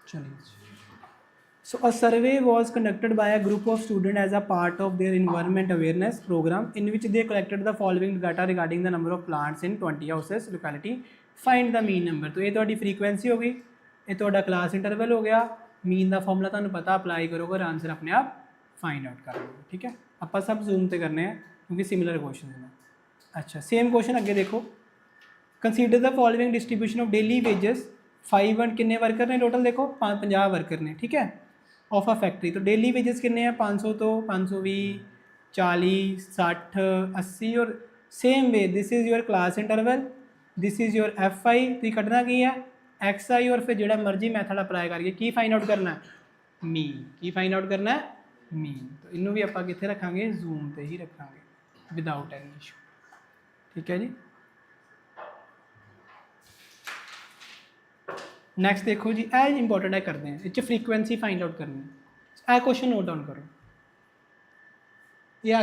चलिए, so a survey was conducted by a group of students as a part of their environment awareness program in which they collected the following data regarding the number of plants in 20 houses locality. Find the mean number. तो ये ਤੁਹਾਡੀ frequency हो गई, ये ਤੁਹਾਡਾ class interval हो गया, mean ਦਾ formula ਤੁਹਾਨੂੰ पता, अप्लाई करोगे और आंसर अपने आप फाइंड आउट कर लोगे। ठीक है, ਆਪਾਂ सब जूम ਤੇ करने हैं क्योंकि सिमिलर क्वेश्चन है। अच्छा, सेम क्वेश्चन अगे देखो, consider the following distribution of daily wages 5 and कितने वर्कर ने टोटल, देखो 50 वर्कर ने। ठीक है, ऑफ अ फैक्ट्री, तो डेली वेजेस कितने हैं 500, तो 520, 40, 60, 80 और same way this is your class interval, this is your F I, तो कटना की है एक्स आई और फिर जो मर्जी मैथड अप्लाई करके की फाइंड आउट करना है मीन, की फाइंड आउट करना है मीन। तो इनू भी आप कितने रखांगे, जूम पे ही रखांगे विदाउट एनी इशू। ठीक है जी, नैक्सट देखो जी, ए इंपॉर्टेंट है करते हैं, इस फ्रीकुएंसी फाइंड आउट करनी है। ए क्वेश्चन नोट डाउन करो या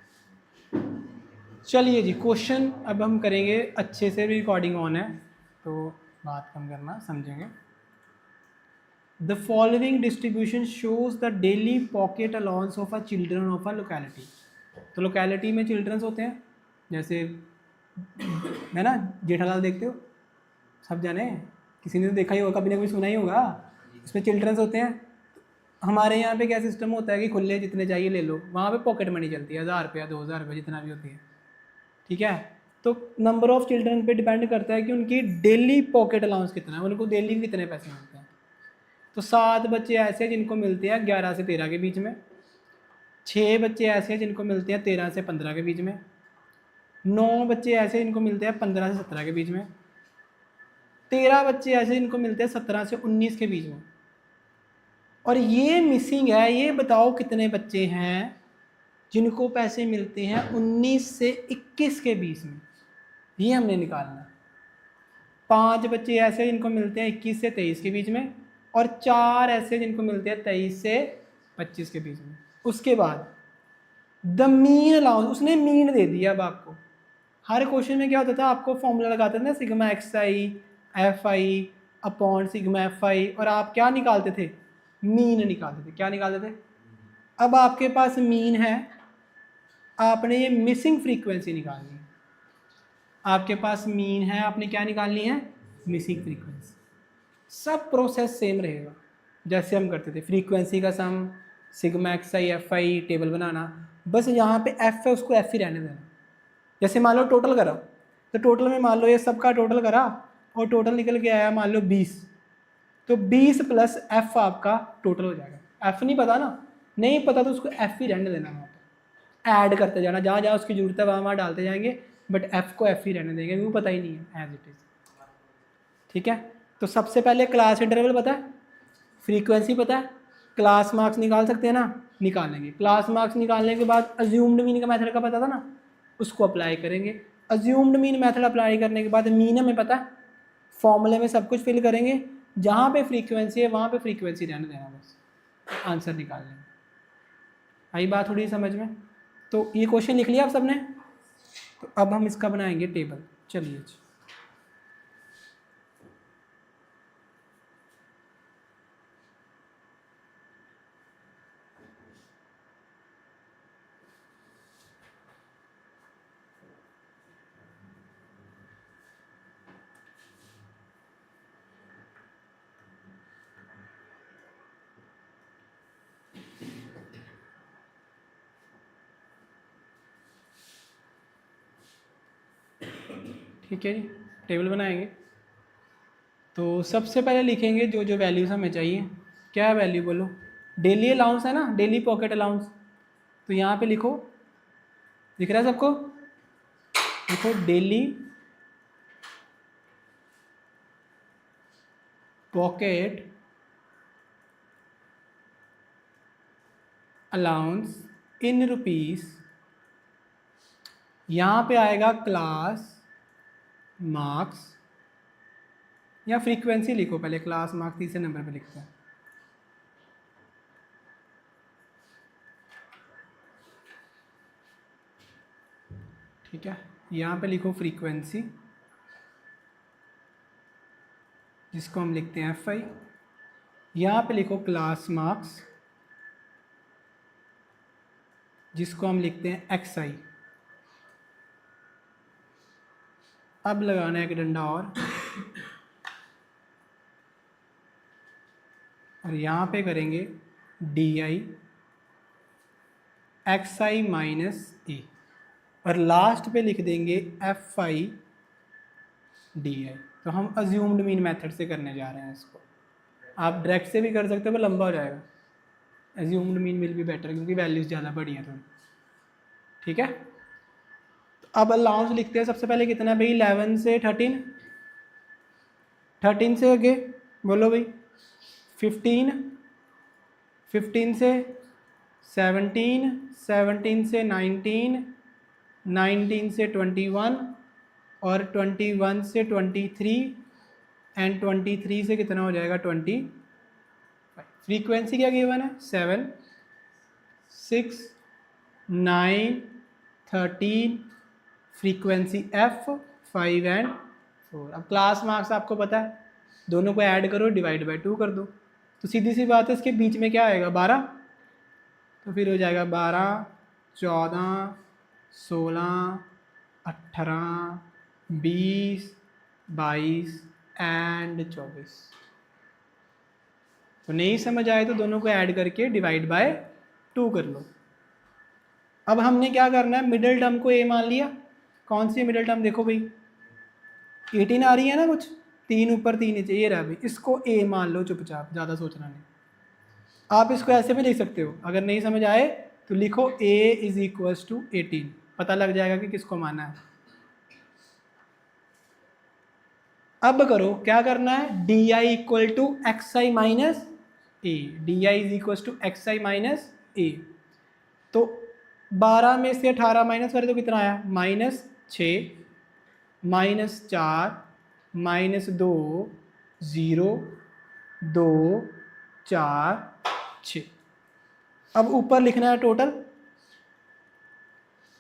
चलिए जी, क्वेश्चन अब हम करेंगे अच्छे से, रिकॉर्डिंग ऑन है तो बात कम करना, समझेंगे। The following distribution shows the daily pocket allowance of a children of a locality. तो लोकेलिटी में चिल्ड्रंस होते हैं, जैसे है ना जेठालाल, देखते हो सब जाने, किसी ने तो देखा ही होगा, कभी ना कभी सुना ही होगा, इसमें चिल्ड्रंस होते हैं। हमारे यहाँ पे क्या सिस्टम होता है कि खुले जितने चाहिए ले लो, वहाँ पे पॉकेट मनी चलती है, 1000 रुपया 2000 रुपये जितना भी होती है। ठीक है, तो नंबर ऑफ़ चिल्ड्रन पे डिपेंड करता है कि उनकी डेली पॉकेट अलाउंस कितना है, उनको डेली कितने पैसे मिलते हैं। तो 7 बच्चे ऐसे हैं जिनको मिलते हैं 11 से 13 के बीच में, 6 बच्चे ऐसे हैं जिनको मिलते हैं 13 से 15 के बीच में, 9 बच्चे ऐसे जिनको मिलते हैं 15 से 17 के बीच में, 13 बच्चे ऐसे जिनको मिलते हैं 17 से 19 के बीच में। और ये मिसिंग है, ये बताओ कितने बच्चे हैं जिनको पैसे मिलते हैं 19 से 21 के बीच में, ये हमने निकालना। 5 बच्चे ऐसे जिनको मिलते हैं 21 से 23 के बीच में, और 4 ऐसे जिनको मिलते हैं 23 से 25 के बीच में। उसके बाद द मीन अलाउंस, उसने मीन दे दिया। अब आपको हर क्वेश्चन में क्या होता था, आपको फॉर्मूला लगाते थे ना, sigma X I F I upon sigma F आई, और आप क्या निकालते थे, मीन निकालते थे। क्या निकालते थे? अब आपके पास मीन है, आपने ये मिसिंग फ्रीक्वेंसी निकालनी है। आपके पास मीन है, आपने क्या निकालनी है, मिसिंग फ्रीक्वेंसी। सब प्रोसेस सेम रहेगा जैसे हम करते थे, फ्रीक्वेंसी का sum, sigma X I F I table बनाना, बस यहाँ पे एफ है उसको एफ ही रहने देना। जैसे मान लो टोटल करा, तो टोटल में मान लो ये सबका टोटल करा और टोटल निकल के आया मान लो 20, तो 20 प्लस एफ आपका टोटल हो जाएगा। एफ नहीं पता ना, नहीं पता तो उसको एफ ही रहने देना, वहाँ पर ऐड करते जाना, जहाँ जहाँ उसकी जरूरत है वहाँ वहाँ डालते जाएंगे, बट एफ को एफ ही रहने देंगे क्योंकि पता ही नहीं है एज इट इज़। ठीक है, तो सबसे पहले क्लास इंटरवल पता है, फ्रीक्वेंसी पता है, क्लास मार्क्स निकाल सकते हैं ना, निकालेंगे। क्लास मार्क्स निकालने के बाद अज्यूम्ड मीन का मेथड का पता था ना, उसको अप्लाई करेंगे। अज्यूम्ड मीन मेथड अप्लाई करने के बाद मीन हमें पता है, फॉर्मूले में सब कुछ फिल करेंगे, जहाँ पे फ्रीक्वेंसी है वहाँ पे फ्रीक्वेंसी रहने देना, बस आंसर निकाल लेंगे। आई बात थोड़ी समझ में? तो ये क्वेश्चन लिख लिया आप सबने, तो अब हम इसका बनाएंगे टेबल। चलिए, ठीक है जी, टेबल बनाएंगे। तो सबसे पहले लिखेंगे जो जो वैल्यूज़ हमें चाहिए। क्या है वैल्यू, बोलो? डेली अलाउंस है ना, डेली पॉकेट अलाउंस, तो यहाँ पे लिखो, दिख रहा है सबको? लिखो डेली पॉकेट अलाउंस इन रुपीस, यहाँ पे आएगा क्लास मार्क्स या फ्रीक्वेंसी, लिखो पहले क्लास मार्क्स तीसरे नंबर पे लिखते हैं। ठीक है, यहाँ पे लिखो फ्रीक्वेंसी, जिसको हम लिखते हैं एफ आई, यहाँ पे लिखो क्लास मार्क्स, जिसको हम लिखते हैं XI। अब लगाना है एक डंडा और यहाँ पे करेंगे DI XI माइनस A, और लास्ट पे लिख देंगे FI DI। तो हम अज्यूम्ड मीन मेथड से करने जा रहे हैं इसको। आप डायरेक्ट से भी कर सकते हो पर लंबा हो जाएगा। Assumed mean will be better क्योंकि वैल्यूज ज़्यादा बड़ी हैं थोड़ी। ठीक है, तो अब अलाउंस लिखते हैं। सबसे पहले कितना भाई, 11 से 13, 13 से आगे बोलो भाई 15, 15 से 17, 17 से 19, 19 से 21 और 21 से 23 एंड 23 से कितना हो जाएगा 20। फ्रीक्वेंसी क्या गिवन है, 7, 6, 9, 13, फ्रीक्वेंसी F, 5 एंड 4। अब क्लास मार्क्स आपको पता है, दोनों को ऐड करो, डिवाइड बाय 2 कर दो, तो सीधी सी बात है इसके बीच में क्या आएगा 12, तो फिर हो जाएगा 12, 14, 16, 18, 20, 22 एंड 24। तो नहीं समझ आए तो दोनों को ऐड करके डिवाइड बाय 2 कर लो। अब हमने क्या करना है, मिडिल टर्म को A मान लिया। कौन सी मिडिल टर्म, देखो भाई 18 आ रही है ना, कुछ 3 ऊपर 3 नीचे, ये रहा भाई, इसको A मान लो चुपचाप, ज़्यादा सोचना नहीं। आप इसको ऐसे भी लिख सकते हो, अगर नहीं समझ आए तो लिखो A इज इक्वल्स टू 18, पता लग जाएगा कि किसको माना है। अब करो, क्या करना है, DI equal to XI minus A, DI is equals to XI minus A। तो 12 में से 18 माइनस करें तो कितना आया, -6, -4, -2, 0, 2, 4, 6। अब ऊपर लिखना है टोटल,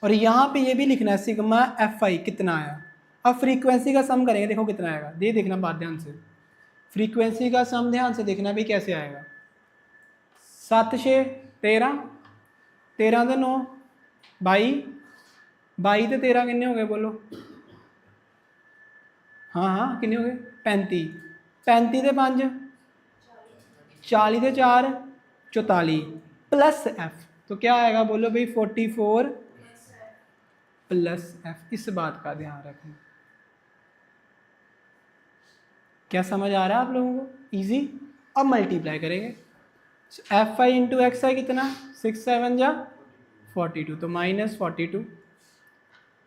और यहाँ पे ये भी लिखना है सिग्मा FI कितना आया। अब फ्रीक्वेंसी का सम करेंगे, देखो कितना आएगा, ये देखना बात ध्यान से, फ्रीक्वेंसी का सम ध्यान से देखना भी कैसे आएगा। 7 6 13, 13 तो 9 22, 22 तो 13 कितने हो गए बोलो, हाँ कितने हो गए, 35, 35 से 5 40 से 4 44 प्लस F, तो क्या आएगा बोलो भाई 44 प्लस F। इस बात का ध्यान रखना। क्या समझ आ रहा है आप लोगों को, इजी। अब मल्टीप्लाई करेंगे, FI इंटू XI कितना, 6 7 जा 42, तो -42,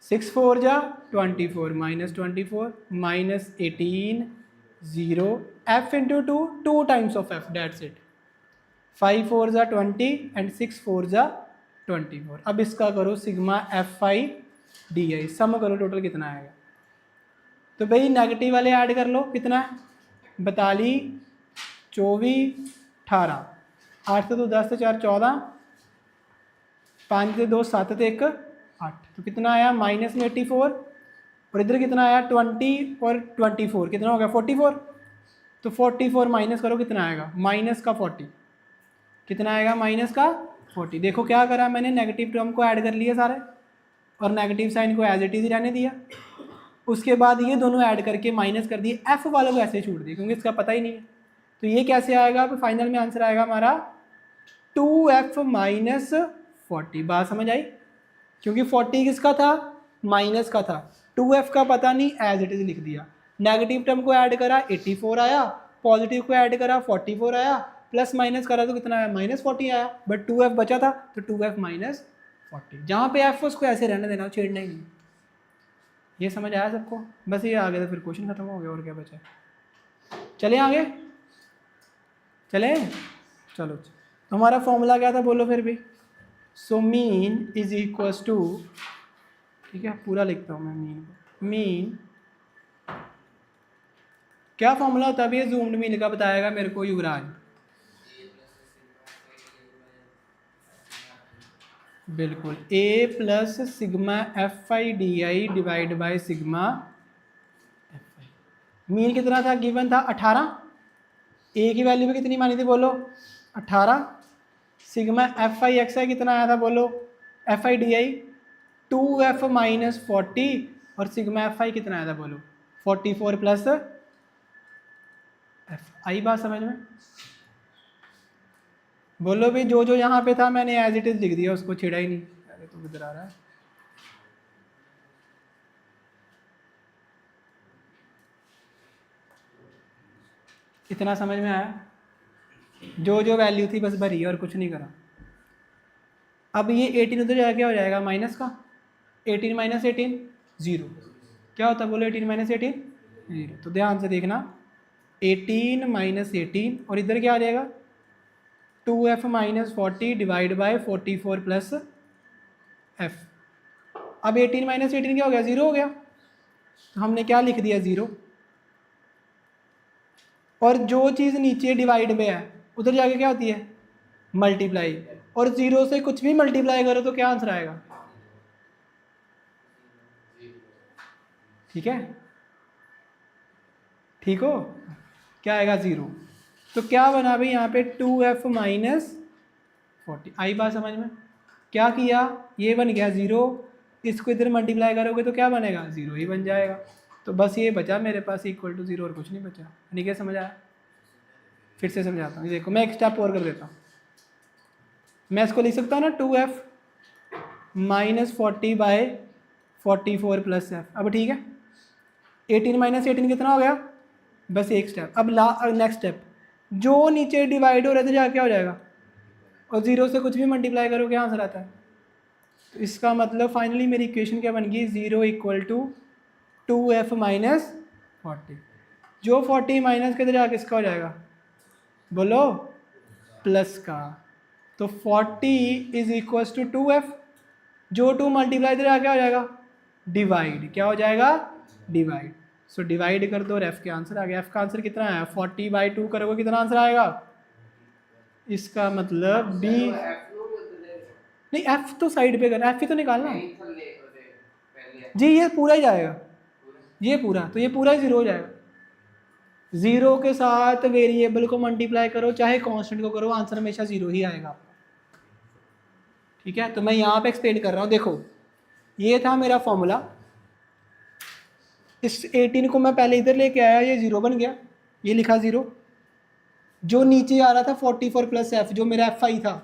6 4 जा 24, -24, -18, 0, F into 2, 2 times of F, that's it. 5 4 जा 20 एंड 6 4 जा 24। अब इसका करो सिग्मा FI DI, सम करो टोटल कितना आएगा। तो भाई नेगेटिव वाले ऐड कर लो, कितना है 42, 24, 18, 8 से 2 10 से 4 14, 5 से 2 7 से 1 8, तो कितना आया -84, और इधर कितना आया 20 और 24, कितना हो गया 44। तो 44 माइनस करो, कितना आएगा माइनस का 40, कितना आएगा माइनस का 40। देखो क्या करा मैंने, नेगेटिव टर्म को ऐड कर लिया सारे, और नेगेटिव साइन को एज इट इज रहने दिया। उसके बाद ये दोनों ऐड करके माइनस कर दिए, F वालों को ऐसे छोड़ दिए क्योंकि इसका पता ही नहीं है। तो ये कैसे आएगा, तो फाइनल में आंसर आएगा हमारा 2F माइनस 40। बात समझ आई, क्योंकि 40 किसका था, माइनस का था, 2F का पता नहीं, एज इट इज लिख दिया। नेगेटिव टर्म को ऐड करा 84 आया, पॉजिटिव को ऐड करा 44 आया, प्लस माइनस करा तो कितना आया -40 आया, बट 2F बचा था तो 2F माइनस 40। जहाँ पे F उसको ऐसे रहने देना, छेड़ना ही नहीं। ये समझ आया सबको, बस ये आ गया तो फिर क्वेश्चन खत्म हो गया, और क्या बचा। चले आगे, चले चलो। तो हमारा फॉर्मूला क्या था बोलो फिर भी, so mean is equals to, ठीक है पूरा लिखता हूँ मैं मीन को, मीन क्या फॉर्मूला होता है अभी, जूम्ड मीन का बताएगा मेरे को युवराज। बिल्कुल, A plus sigma FI DI divide by sigma FI। Mean कितना था गिवन था 18, ए की वैल्यू भी कितनी मानी थी बोलो 18। सिग्मा एफ आई एक्स आई कितना आया था बोलो, F I D I 2f minus 40 और सिग्मा एफ आई कितना आया था बोलो 44 प्लस एफ। आई बात समझ में? बोलो भी जो जो यहाँ पे था मैंने एज इट इज लिख दिया, उसको छेड़ा ही नहीं। अरे तो इधर आ रहा है। इतना समझ में आया? जो जो वैल्यू थी बस भरी और कुछ नहीं करा। अब ये 18 उधर जाके क्या हो जाएगा माइनस का, 18 माइनस 18 0। क्या होता है बोलो 18 माइनस 18 0। तो ध्यान से देखना 18 माइनस 18 और इधर क्या आ जाएगा 2f minus 40 divide by 44 plus F. अब 18 माइनस 18 क्या हो गया 0 हो गया, तो हमने क्या लिख दिया 0। और जो चीज़ नीचे डिवाइड में है उधर जाके क्या होती है मल्टीप्लाई, और 0 से कुछ भी मल्टीप्लाई करो तो क्या आंसर आएगा, ठीक है? ठीक हो, क्या आएगा 0। तो क्या बना भाई यहाँ पे 2f माइनस 40। आई बात समझ में? क्या किया, ये बन गया 0, इसको इधर मल्टीप्लाई करोगे तो क्या बनेगा 0 ही बन जाएगा। तो बस ये बचा मेरे पास इक्वल टू 0 और कुछ नहीं बचा। यानी क्या समझ आया? फिर से समझाता हूँ, देखो मैं एक स्टेप और कर देता हूँ। मैं इसको लिख सकता हूँ ना 2f minus 40 bye 44 plus F. अब ठीक है 18 माइनस 18 कितना हो गया, बस एक स्टेप। अब नेक्स्ट स्टेप, जो नीचे डिवाइड हो रहा है तो जाके क्या हो जाएगा, और 0 से कुछ भी मल्टीप्लाई करो क्या आंसर आता है। तो इसका मतलब फाइनली मेरी इक्वेशन क्या बन गई 0 इक्वल टू 2f माइनस 40। जो 40 माइनस के जाके किसका हो जाएगा बोलो प्लस का। तो 40 इज इक्वल टू 2f, जो 2 मल्टीप्लाई इधर क्या हो जाएगा डिवाइड, क्या हो जाएगा डिवाइड। सो डिवाइड कर दो और एफ के आंसर आ गया। एफ का आंसर कितना आया 40 बाई 2 करोगे कितना आंसर आएगा, इसका मतलब बी नहीं, एफ तो साइड पे करना, एफ ही तो निकालना जी। ये पूरा ही जाएगा, ये पूरा, तो ये पूरा ही 0 हो जाएगा। 0 के साथ वेरिएबल को मल्टीप्लाई करो चाहे कांस्टेंट को करो, आंसर हमेशा 0 ही आएगा। ठीक है, तो मैं यहाँ पे एक्सप्लेन कर रहा हूँ। देखो ये था मेरा फॉर्मूला, इस 18 को मैं पहले इधर लेके आया, ये 0 बन गया, ये लिखा 0। जो नीचे आ रहा था 44 प्लस एफ, जो मेरा एफ आई था,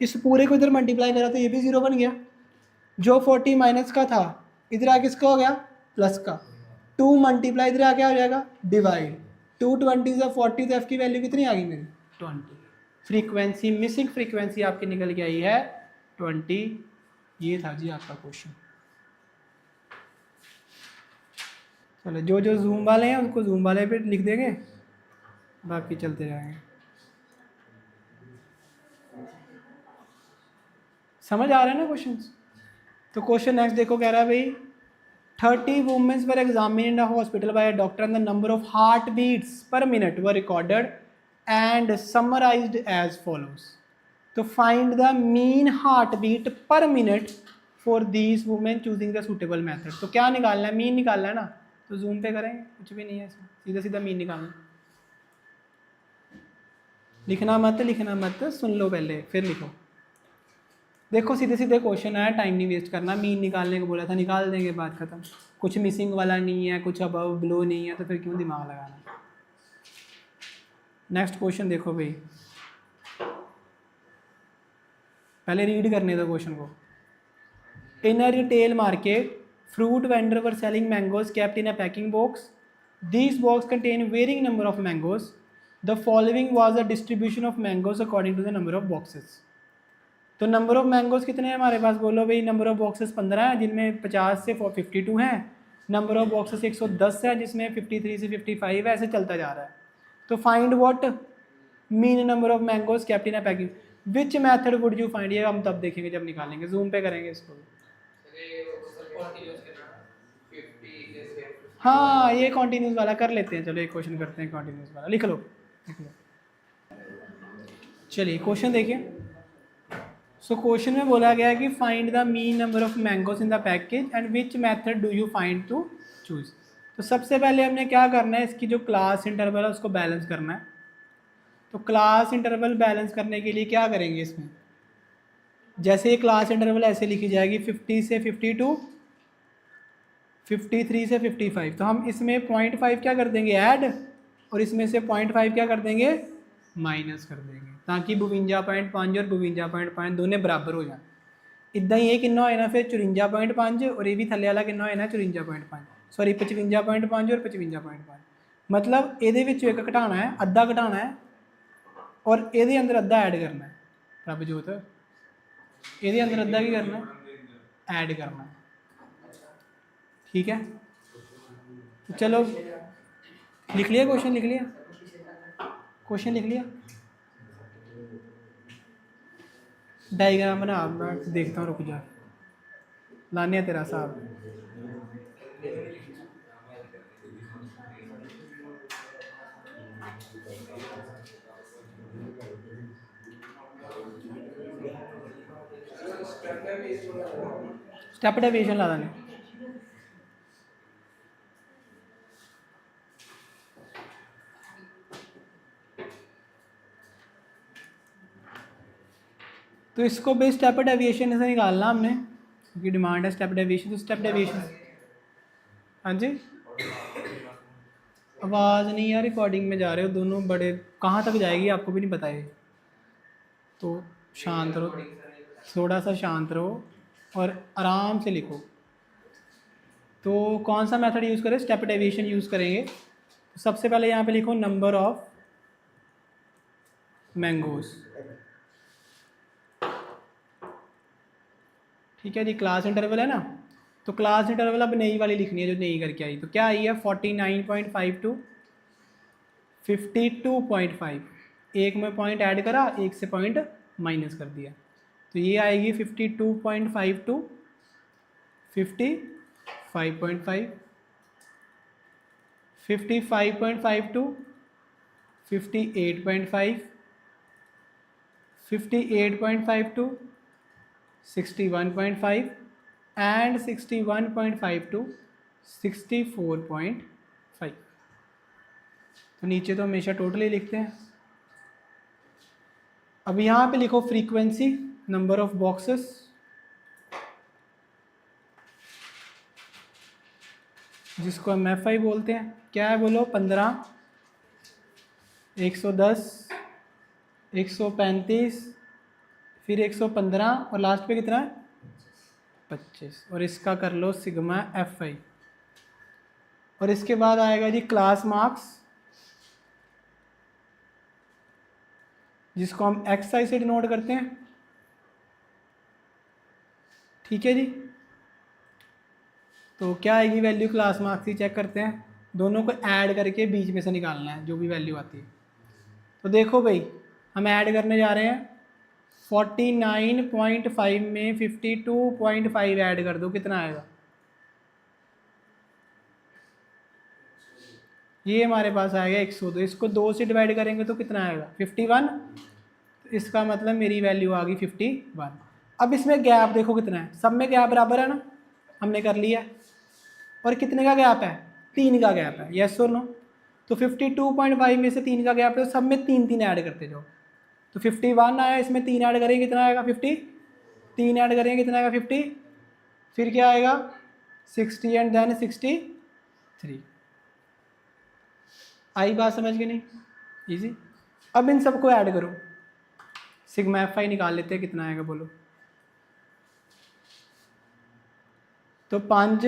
इस पूरे को इधर मल्टीप्लाई करा तो ये भी 0 बन गया। जो 40 माइनस का था इधर आके किसका हो गया प्लस का। 2 मल्टीप्लाई इधर आके आ जाएगा डिवाइड, 2 20 से 40, तो एफ की वैल्यू कितनी आ गई मेरी 20। फ्रीक्वेंसी मिसिंग फ्रीक्वेंसी आपकी निकल के आई है 20। ये था जी आपका क्वेश्चन। चलो जो जो जूम वाले हैं उनको जूम वाले पे लिख देंगे, बाकी चलते जाएंगे। समझ आ रहा है ना क्वेश्चंस? तो क्वेश्चन नेक्स्ट देखो, कह रहा है भाई 30 women's were examined in a hospital by a doctor and the number of heart beats per minute were recorded and summarized as follows. तो find the mean heart beat per minute for these women choosing the suitable method. तो क्या निकालना है, mean निकालना है ना, तो zoom पे करेंगे, कुछ भी नहीं है इसमें, सीधा सीधा मीन निकालना। लिखना मत सुन लो पहले फिर लिखो। देखो सीधे सीधे क्वेश्चन आया, टाइम नहीं वेस्ट करना। मीन निकालने को बोला था, निकाल देंगे, बात खत्म। कुछ मिसिंग वाला नहीं है, कुछ अबव बिलो नहीं है, तो फिर क्यों दिमाग लगाना। नेक्स्ट क्वेश्चन देखो भाई, पहले रीड करने दो क्वेश्चन को। In a retail market fruit vendor were selling mangoes kept in a packing box. This box contain varying number of mangoes. The following was a distribution of mangoes according to the number of boxes. तो number of mangoes कितने हैं हमारे पास बोलो भाई। Number of boxes 15 हैं, जिनमें 50 से 52 हैं। नंबर ऑफ बॉक्सेस 110 है, जिसमें 53 से 55 है, ऐसे चलता जा रहा है। तो find what mean number of mangoes kept in a packing, which method would you find. ये हम तब देखेंगे जब निकालेंगे, जूम पे करेंगे इसको। हाँ ये कॉन्टिन्यूस वाला कर लेते हैं, चलो एक क्वेश्चन करते हैं कॉन्टिन्यूस वाला। लिख लो। चलिए क्वेश्चन देखिए। सो क्वेश्चन में बोला गया है कि find the mean number of mangoes in the package and which method do you find to choose. तो सबसे पहले हमने क्या करना है, इसकी जो क्लास इंटरवल है उसको बैलेंस करना है। तो क्लास इंटरवल बैलेंस करने के लिए क्या करेंगे इसमें, जैसे ये क्लास इंटरवल ऐसे लिखी जाएगी 50 से 52, 53 से 55, तो हम इसमें 0.5 क्या कर देंगे ऐड, और इसमें से 0.5 क्या कर देंगे माइनस कर देंगे, ताकि 52.5 और 52.5 दोनों बराबर हो जाए। इदा ही ये कितना होए ना फिर 54.5 और ये भी थले वाला कितना होए ना 54.5, सॉरी 55.5 और 55.5, मतलब ये एक घटाना है, अद्धा घटाना है और ये अंदर अद्धा ऐड करना है। रब जोत ये अंदर अद्धा की करना है, ऐड करना है। ठीक है, तो चलो लिख लिया क्वेश्चन, लिख लिया क्वेश्चन, लिख लिया। डायग्राम बना, मैं देखता हूँ, रुक जा, लाने तेरा साहब। स्टेप डेविएशन ला देने। तो इसको भी स्टेप डेविएशन से निकालना हमने, क्योंकि डिमांड है स्टेप डेविएशन, तो स्टेप डेविएशन। हाँ जी, आवाज़ नहीं यार, रिकॉर्डिंग में जा रहे हो दोनों, बड़े कहाँ तक जाएगी आपको भी नहीं पता है, तो शांत रहो, थोड़ा सा शांत रहो और आराम से लिखो। तो कौन सा मेथड यूज़ करें, स्टेप डेविएशन यूज़ करेंगे। तो सबसे पहले यहाँ पे लिखो नंबर ऑफ मैंगोज। ठीक है जी, क्लास इंटरवल है ना, तो क्लास इंटरवल अब नई वाली लिखनी है जो नई करके आई, तो क्या आई है 49.5 टू 52.5, एक में पॉइंट ऐड करा, एक से पॉइंट माइनस कर दिया, तो ये आएगी 52.5 to 55.5, 55.5 to 58.5, 58.5 to 61.5 and 61.5 to 64.5। तो नीचे तो हमेशा टोटल ही लिखते हैं। अब यहाँ पे लिखो फ्रीक्वेंसी, नंबर ऑफ बॉक्सेस, जिसको हम FI बोलते हैं। क्या है बोलो, 15, 110, 135, फिर 115 और लास्ट पे कितना है 25, और इसका कर लो सिग्मा FI। और इसके बाद आएगा जी क्लास मार्क्स, जिसको हम XI से डिनोट करते हैं। ठीक है जी, तो क्या आएगी वैल्यू क्लास मार्क्स की, चेक करते हैं, दोनों को ऐड करके बीच में से निकालना है जो भी वैल्यू आती है। तो देखो भाई, हम ऐड करने जा रहे हैं, 49.5 में 52.5 ऐड कर दो, कितना आएगा, ये हमारे पास आएगा 102, इसको 2 से डिवाइड करेंगे तो कितना आएगा 51, इसका मतलब मेरी वैल्यू आ गई 51। अब इसमें गैप देखो कितना है, सब में गैप बराबर है ना, हमने कर लिया। और कितने का गैप है, 3 का गैप है, यस और नो। तो 52.5 में से 3 का गैप है, तो सब में 3 ऐड करते जाओ। तो 51 आया, इसमें 3 ऐड करेंगे कितना आएगा 50, 3 ऐड करेंगे कितना आएगा 50, फिर क्या आएगा 60 एंड देन 63। आई बात समझ के नहीं, इजी। अब इन सबको ऐड करो, सिग्मा FI निकाल लेते हैं, कितना आएगा बोलो। तो 5,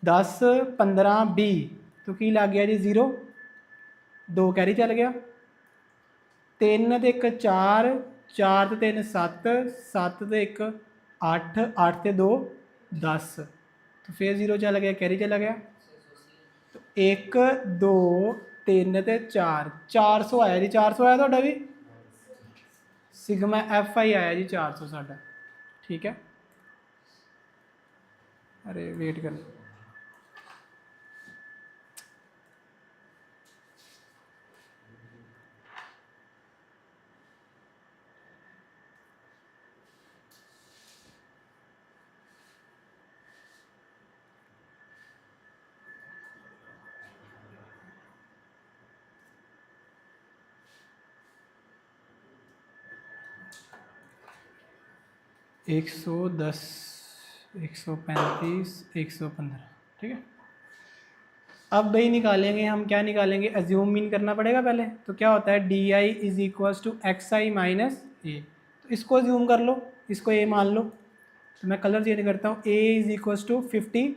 10, 15, 20, तो की लग गया जी 0, 2 कैरी चल गया, 3 ते 1 4, 4 ते 3 7, 7 ते 1 8, 8 ते 2 10, तो फिर 0 चला गया, कैरी चला गया, तो 1 2 3 ते 4, 400 आया जी, 400 आया तो भी सिग्मा FI आया जी 400 साडा। ठीक है, अरे वेट कर, 110, 135, 115, ठीक है। अब भाई निकालेंगे हम, क्या निकालेंगे, एज्यूम मीन करना पड़ेगा पहले। तो क्या होता है, D I is equals to X I minus A. तो इसको एज्यूम कर लो, इसको ए मान लो। तो मैं कलर चेंज करता हूँ, ए इज इक्वल्स टू 57।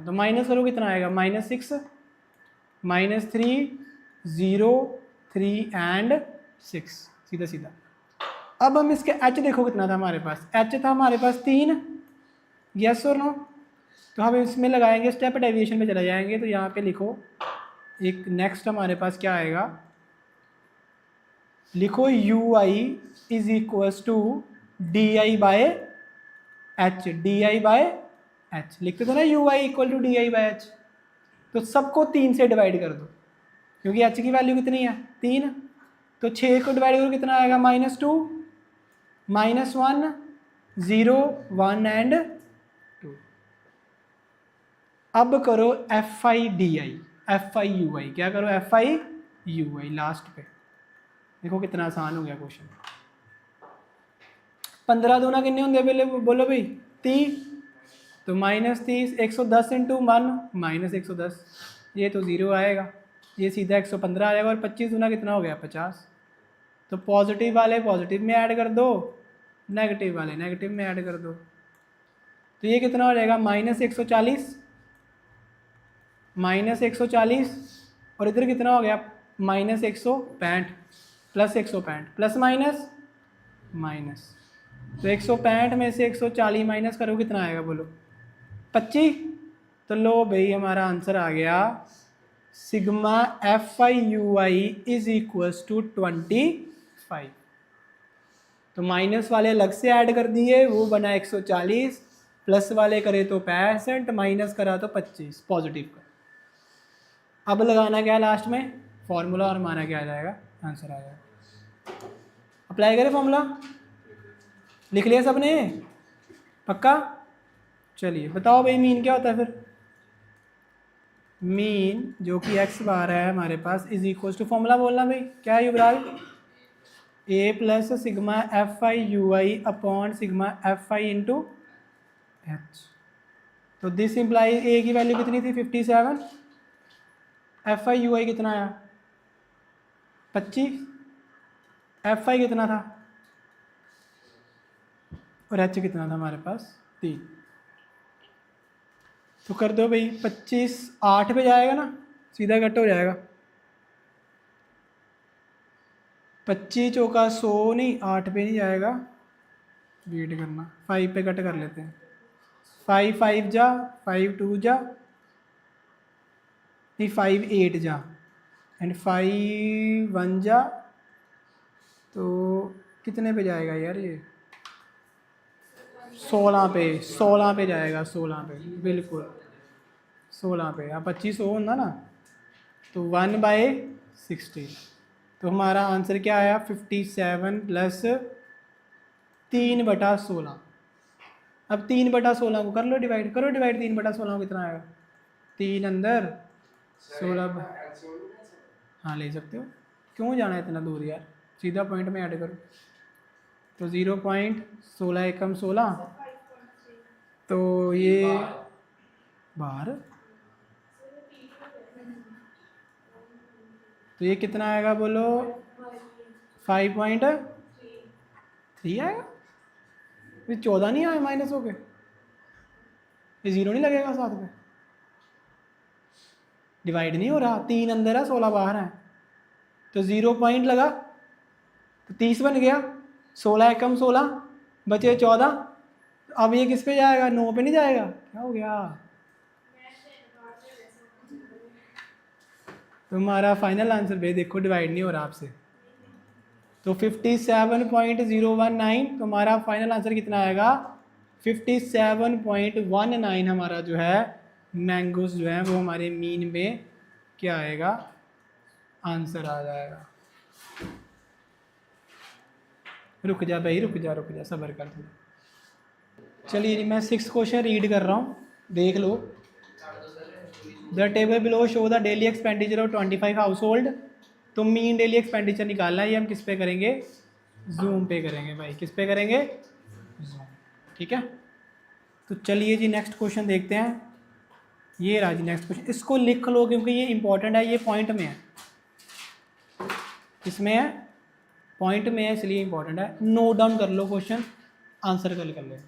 तो माइनस करो कितना आएगा, -6, -3, 0, 3 एंड 6, सीधा सीधा। अब हम इसके एच देखो कितना था हमारे पास, एच था हमारे पास 3, यस और नो। तो हम इसमें लगाएंगे, स्टेप डेविएशन में चले जाएंगे। तो यहाँ पे लिखो एक नेक्स्ट हमारे पास क्या आएगा, लिखो U I is equals to D I by H, D I by H लिखते थे ना, U I equal to D I by H. तो सबको 3 से डिवाइड कर दो, क्योंकि एच की वैल्यू कितनी है, 3। तो 6 को डिवाइड करो कितना आएगा, -2, -1, 0, 1 एंड 2। अब करो F I D I, F I U I, क्या करो, F I U I last पे। देखो कितना आसान हो गया क्वेश्चन। 15 दूना कितने होंगे पहले बोलो भाई, 30। तो -30, 110 इंटू 1 -110, ये तो 0 आएगा, ये सीधा 115 आएगा। और 25 दूना कितना हो गया, 50। तो पॉजिटिव वाले पॉजिटिव में ऐड कर दो, नेगेटिव वाले नेगेटिव में ऐड कर दो। तो ये कितना हो जाएगा, -140, -140, और इधर कितना हो गया, -165, +165, प्लस माइनस माइनस। तो 165 में से 140 माइनस करो कितना आएगा बोलो, 25। तो लो भाई हमारा आंसर आ गया, sigma F I U I is equals to 25। तो माइनस वाले अलग से ऐड कर दिए, वो बना 140, प्लस वाले करे तो 65, माइनस करा तो 25 पॉजिटिव का। अब लगाना क्या है लास्ट में, फॉर्मूला, और हमारा क्या आ जाएगा, आंसर आ जाएगा। अप्लाई करें फॉर्मूला, लिख लिया सबने, पक्का। चलिए बताओ भाई मीन क्या होता है फिर। मीन जो कि एक्स बार है हमारे पास इज इक्वल टू, फॉर्मूला बोलना भाई क्या है Yuvraj, A plus sigma F I U I upon sigma F I into H. तो दिस इम्प्लाई ए की वैल्यू कितनी थी, 57, एफ आई यू आई कितना आया, 25, एफ आई कितना था, और एच कितना था हमारे पास, 3। तो कर दो भाई, 25 8 पे जाएगा ना, सीधा कट हो जाएगा। 25 चौका 100 नहीं, 8 पे नहीं जाएगा, वेट करना, 5 पे कट कर लेते हैं। 5 5 जा, 5 2 जा, नहीं 5 8 जा, एंड 5 1 जा। तो कितने पे जाएगा यार ये, 16 पे, 16 पे जाएगा, 16 पे बिल्कुल, 16 पे। अब 25 हो ना, तो 1/60। तो हमारा आंसर क्या आया, 57 प्लस 3/16। अब 3/16 को कर लो डिवाइड, करो डिवाइड 3/16 को कितना आएगा, 3 अंदर 16। हाँ ले सकते हो, क्यों जाना है इतना दूर यार, सीधा पॉइंट में ऐड करो। तो 0.16 एकम 16, तो ये बाहर, तो ये कितना आएगा बोलो, 5.3 आएगा। ये 14 नहीं आया माइनस हो गए, ये 0 नहीं लगेगा साथ में, डिवाइड नहीं हो रहा, 3 अंदर है 16 बाहर है। तो 0 पॉइंट लगा तो 30 बन गया, 16 एकम 16 बचे 14। अब ये किस पे जाएगा, 9 पे नहीं जाएगा, क्या हो गया। तो हमारा फाइनल आंसर भाई देखो डिवाइड नहीं हो रहा आपसे, तो 57.019। तो हमारा फाइनल आंसर कितना आएगा, 57.19 हमारा जो है मैंगोस जो है वो हमारे मीन में क्या आएगा, आंसर आ जाएगा। रुक जा भाई, रुक जा सब्र कर दो। चलिए जी मैं 6th क्वेश्चन रीड कर रहा हूँ, देख लो। The table below show the daily expenditure of 25 household. तो मीन डेली एक्सपेंडिचर निकालना है, ये हम किस पे करेंगे, जूम पे करेंगे भाई, किस पे करेंगे, जूम। ठीक है। तो चलिए जी नेक्स्ट क्वेश्चन देखते हैं। ये रहा जी नेक्स्ट क्वेश्चन, इसको लिख लो क्योंकि ये इंपॉर्टेंट है, ये पॉइंट में है, इसमें है, पॉइंट में है, इसलिए इंपॉर्टेंट है। नोट डाउन कर लो क्वेश्चन, आंसर कल कर लें।